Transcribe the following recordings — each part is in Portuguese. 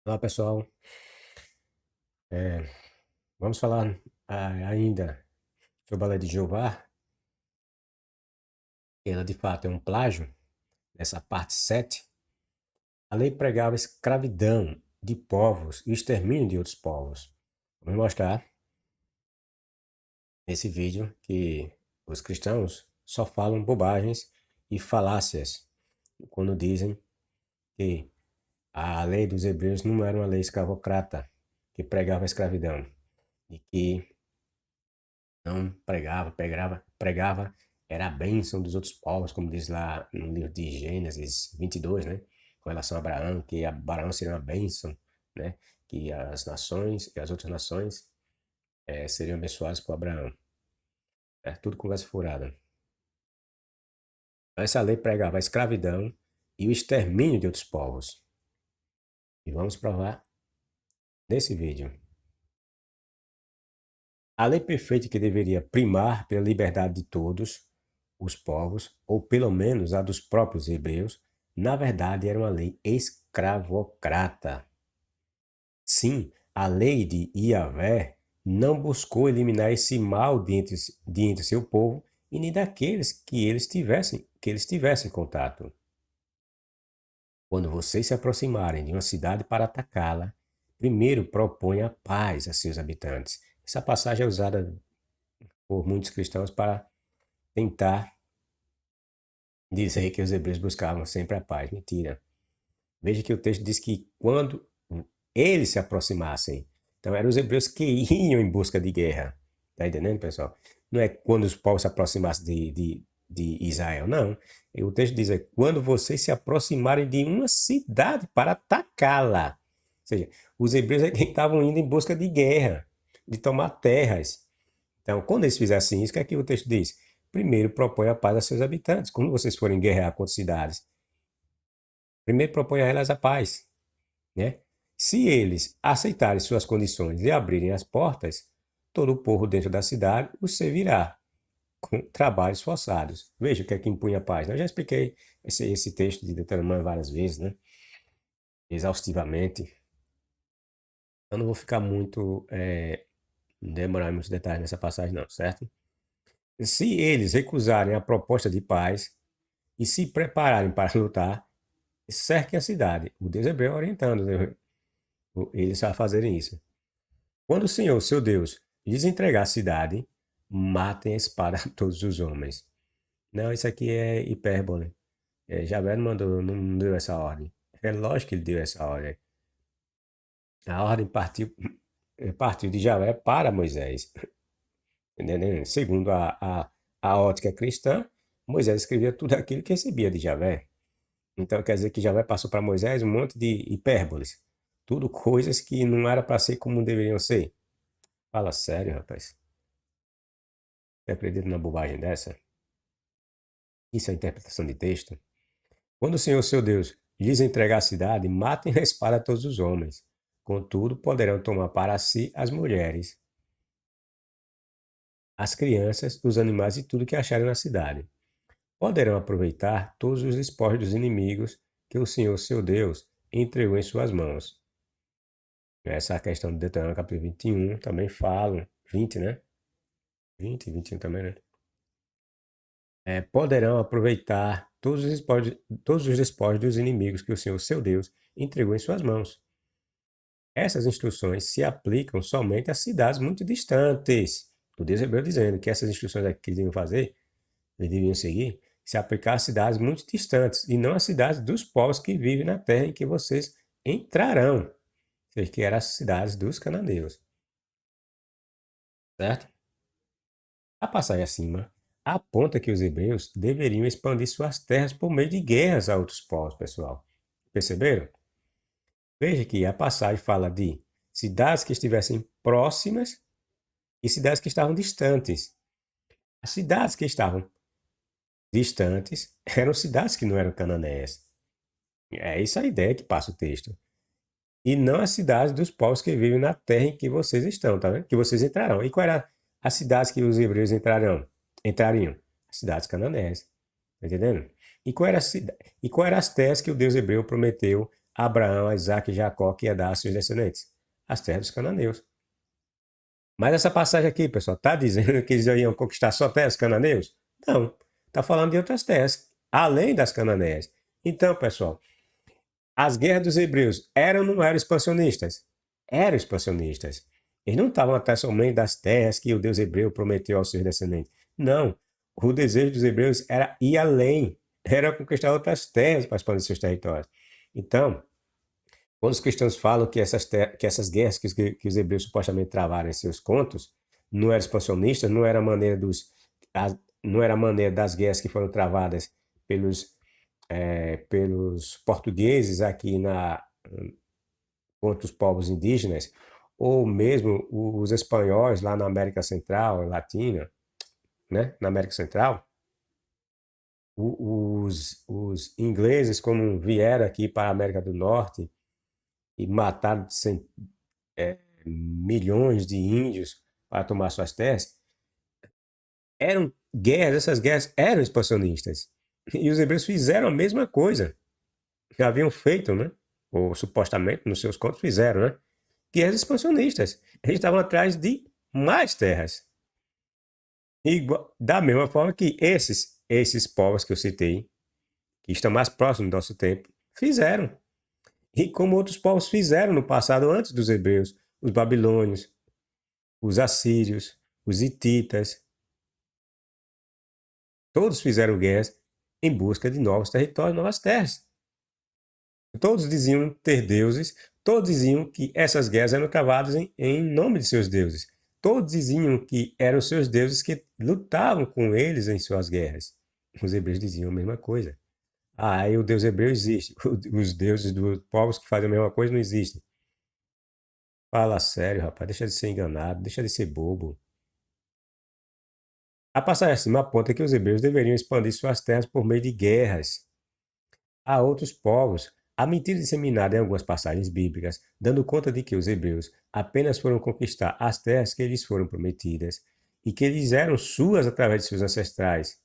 Olá pessoal, É, vamos falar ainda sobre a lei de Jeová. Ela de fato é um plágio, nessa parte 7. A lei pregava a escravidão de povos e o extermínio de outros povos. Vamos mostrar nesse vídeo que os cristãos só falam bobagens e falácias quando dizem que a lei dos hebreus não era uma lei escravocrata que pregava a escravidão e que não pregava, era a bênção dos outros povos, como diz lá no livro de Gênesis 22, né? Com relação a Abraão, que Abraão seria uma bênção, né? Que as nações e as outras nações seriam abençoadas por Abraão. É tudo conversa furada. Essa lei pregava a escravidão e o extermínio de outros povos. E vamos provar nesse vídeo. A lei perfeita que deveria primar pela liberdade de todos os povos, ou pelo menos a dos próprios hebreus, na verdade era uma lei escravocrata. Sim, a lei de Iavé não buscou eliminar esse mal de entre seu povo e nem daqueles que eles tivessem contato. Quando vocês se aproximarem de uma cidade para atacá-la, primeiro proponha a paz a seus habitantes. Essa passagem é usada por muitos cristãos para tentar dizer que os hebreus buscavam sempre a paz. Mentira. Veja que o texto diz que quando eles se aproximassem, então eram os hebreus que iam em busca de guerra. Está entendendo, pessoal? Não é quando os povos se aproximassem de Israel, não. O texto diz quando vocês se aproximarem de uma cidade para atacá-la. Ou seja, os hebreus é quem estavam indo em busca de guerra, de tomar terras. Então, quando eles fizessem isso, o que é que o texto diz? Primeiro propõe a paz a seus habitantes. Quando vocês forem guerrear contra cidades, primeiro propõe a elas a paz, né? Se eles aceitarem suas condições e abrirem as portas, todo o povo dentro da cidade os servirá com trabalhos forçados. Veja o que é que impunha a paz. Eu já expliquei esse texto de Deuteronômio várias vezes, né? Exaustivamente. Eu não vou ficar demorar muitos detalhes nessa passagem não, certo? Se eles recusarem a proposta de paz e se prepararem para lutar, cerquem a cidade. O Deus hebreu orientando eles a fazerem isso. Quando o Senhor, seu Deus, lhes entregar a cidade, matem a espada a todos os homens. Não, isso aqui é hipérbole. Javé não deu essa ordem. É lógico que ele deu essa ordem. A ordem partiu de Javé para Moisés. Entendeu? Segundo a ótica cristã, Moisés escrevia tudo aquilo que recebia de Javé. Então quer dizer que Javé passou para Moisés um monte de hipérboles. Tudo coisas que não era para ser como deveriam ser. Fala sério, rapaz. Você acredita numa bobagem dessa? Isso é interpretação de texto? Quando o Senhor, seu Deus, lhes entregar a cidade, matem a espada todos os homens. Contudo, poderão tomar para si as mulheres, as crianças, os animais e tudo que acharem na cidade. Poderão aproveitar todos os despojos dos inimigos que o Senhor, seu Deus, entregou em suas mãos. Essa questão de Deuteronômio capítulo 21 também fala, 20, né? 20 e 21 também, né? Poderão aproveitar todos os despojos dos inimigos que o Senhor, seu Deus, entregou em suas mãos. Essas instruções se aplicam somente a cidades muito distantes. O Deus hebreu dizendo que essas instruções que eles deviam fazer, eles deviam seguir, se aplicar a cidades muito distantes e não às cidades dos povos que vivem na terra em que vocês entrarão, ou seja, que eram as cidades dos cananeus. Certo? A passagem acima aponta que os hebreus deveriam expandir suas terras por meio de guerras a outros povos, pessoal. Perceberam? Veja que a passagem fala de cidades que estivessem próximas e cidades que estavam distantes. As cidades que estavam distantes eram cidades que não eram cananeias. É isso a ideia que passa o texto. E não as cidades dos povos que vivem na terra em que vocês estão, tá vendo? Que vocês entrarão. E qual era as cidades que os hebreus entrariam? As cidades cananeias. Tá entendendo? E qual era as terras que o Deus hebreu prometeu Abraão, Isaac e Jacó, que ia dar a seus descendentes, as terras dos cananeus. Mas essa passagem aqui, pessoal, está dizendo que eles iam conquistar só terras cananeus? Não. Está falando de outras terras, além das cananeias. Então, pessoal, as guerras dos hebreus eram ou não eram expansionistas? Eram expansionistas. Eles não estavam atrás somente das terras que o Deus hebreu prometeu aos seus descendentes. Não. O desejo dos hebreus era ir além, era conquistar outras terras para expandir seus territórios. Então, quando os cristãos falam que essas guerras que os hebreus supostamente travaram em seus contos não eram expansionistas, não era a maneira não era a maneira das guerras que foram travadas pelos portugueses aqui contra os povos indígenas, ou mesmo os espanhóis lá na América Central, Latina, né? Na América Central, os ingleses, quando vieram aqui para a América do Norte e mataram milhões de índios para tomar suas terras, essas guerras eram expansionistas. E os hebreus fizeram a mesma coisa. Já haviam feito, né? Ou supostamente, nos seus contos, fizeram, né? Guerras expansionistas. Eles estavam atrás de mais terras. Da mesma forma que esses povos que eu citei, que estão mais próximos do nosso tempo, fizeram. E como outros povos fizeram no passado, antes dos hebreus, os babilônios, os assírios, os hititas, todos fizeram guerras em busca de novos territórios, novas terras. Todos diziam ter deuses, todos diziam que essas guerras eram travadas em nome de seus deuses. Todos diziam que eram seus deuses que lutavam com eles em suas guerras. Os hebreus diziam a mesma coisa. Ah, e o Deus hebreu existe. Os deuses dos povos que fazem a mesma coisa não existem. Fala sério, rapaz. Deixa de ser enganado, deixa de ser bobo. A passagem acima aponta que os hebreus deveriam expandir suas terras por meio de guerras a outros povos. A mentira disseminada em algumas passagens bíblicas, dando conta de que os hebreus apenas foram conquistar as terras que lhes foram prometidas e que eles eram suas através de seus ancestrais,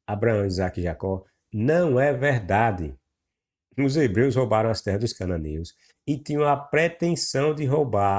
Abraão, Isaac e Jacó, não é verdade. Os hebreus roubaram as terras dos cananeus e tinham a pretensão de roubar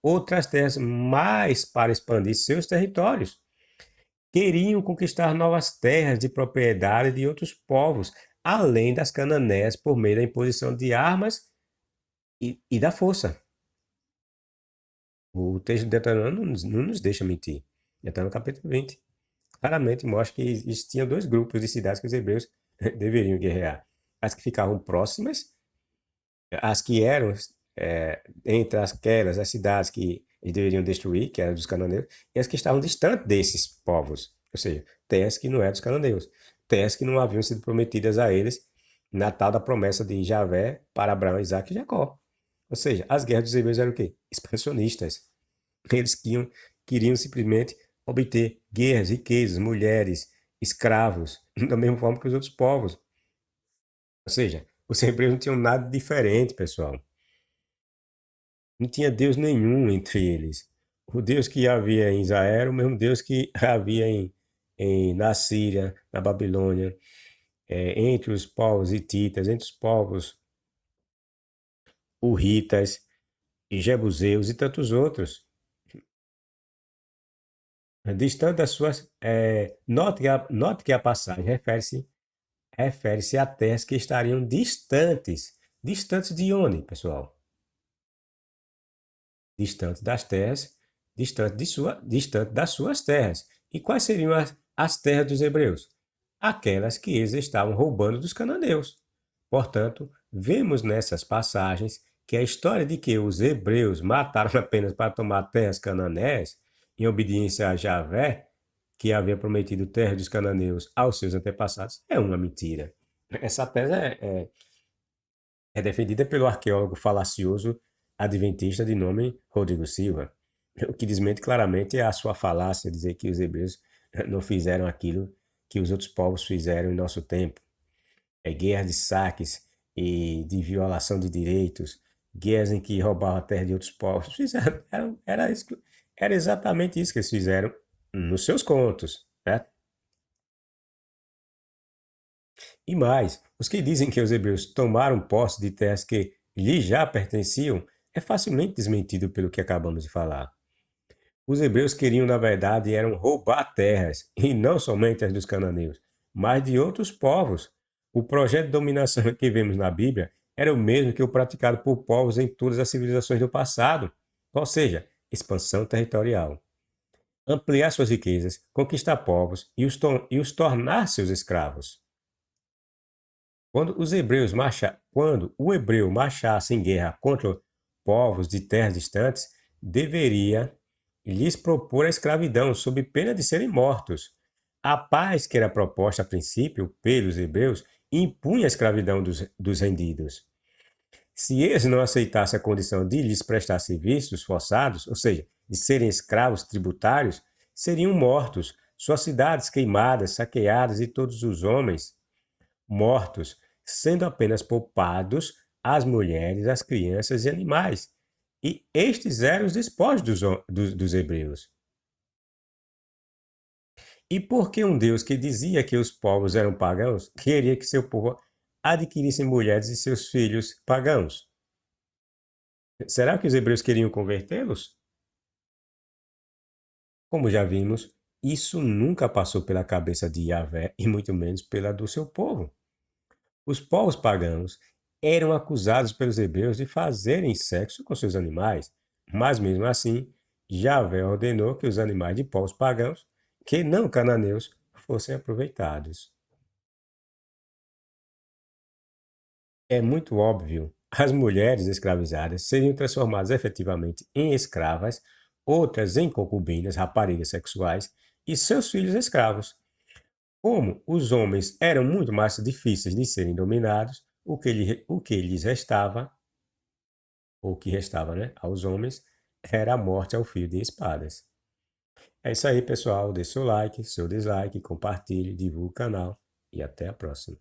outras terras mais para expandir seus territórios. Queriam conquistar novas terras de propriedade de outros povos, além das cananeias, por meio da imposição de armas e da força. O texto de Deuteronômio não nos deixa mentir. Deuteronômio capítulo 20 claramente mostra que existiam dois grupos de cidades que os hebreus deveriam guerrear. As que ficavam próximas, as que eram entre as cidades que eles deveriam destruir, que eram dos cananeus, e as que estavam distantes desses povos, ou seja, terras que não eram dos cananeus, terras que não haviam sido prometidas a eles na tal da promessa de Javé para Abraão, Isaac e Jacó. Ou seja, as guerras dos hebreus eram o quê? Expansionistas. Eles queriam simplesmente obter guerras, riquezas, mulheres, escravos, da mesma forma que os outros povos. Ou seja, os hebreus não tinham nada diferente, pessoal. Não tinha Deus nenhum entre eles. O Deus que havia em Israel era o mesmo Deus que havia na Síria, na Babilônia, entre os povos hititas, entre os povos hurritas e jebuseus e tantos outros. Distante das suas. Note que a passagem refere-se a terras que estariam distantes. Distantes de onde, pessoal? Distante das terras, distante das suas terras. E quais seriam as terras dos hebreus? Aquelas que eles estavam roubando dos cananeus. Portanto, vemos nessas passagens que a história de que os hebreus mataram apenas para tomar terras cananéias, em obediência a Javé, que havia prometido terras dos cananeus aos seus antepassados, é uma mentira. Essa tese é defendida pelo arqueólogo falacioso adventista de nome Rodrigo Silva, o que desmente claramente a sua falácia dizer que os hebreus não fizeram aquilo que os outros povos fizeram em nosso tempo. Guerras de saques e de violação de direitos, guerras em que roubavam a terra de outros povos. Era exatamente isso que eles fizeram nos seus contos, certo? E mais, os que dizem que os hebreus tomaram posse de terras que lhes já pertenciam é facilmente desmentido pelo que acabamos de falar. Os hebreus queriam, na verdade, eram roubar terras, e não somente as dos cananeus, mas de outros povos. O projeto de dominação que vemos na Bíblia era o mesmo que o praticado por povos em todas as civilizações do passado, ou seja, expansão territorial. Ampliar suas riquezas, conquistar povos e os tornar seus escravos. Quando o hebreu marchasse em guerra contra povos de terras distantes, deveria lhes propor a escravidão, sob pena de serem mortos. A paz que era proposta a princípio pelos hebreus impunha a escravidão dos rendidos. Se eles não aceitassem a condição de lhes prestar serviços forçados, ou seja, de serem escravos tributários, seriam mortos, suas cidades queimadas, saqueadas e todos os homens mortos, sendo apenas poupados as mulheres, as crianças e animais. E estes eram os despojos dos hebreus. E por que um Deus que dizia que os povos eram pagãos queria que seu povo adquirisse mulheres e seus filhos pagãos? Será que os hebreus queriam convertê-los? Como já vimos, isso nunca passou pela cabeça de Yahvé e muito menos pela do seu povo. Os povos pagãos eram acusados pelos hebreus de fazerem sexo com seus animais, mas mesmo assim, Yahvé ordenou que os animais de povos pagãos, que não cananeus, fossem aproveitados. É muito óbvio, as mulheres escravizadas seriam transformadas efetivamente em escravas, outras em concubinas, raparigas sexuais, e seus filhos escravos. Como os homens eram muito mais difíceis de serem dominados, o que lhes restava, ou que restava, né, aos homens, era a morte ao fio de espadas. É isso aí, pessoal. Deixe seu like, seu dislike, compartilhe, divulgue o canal e até a próxima.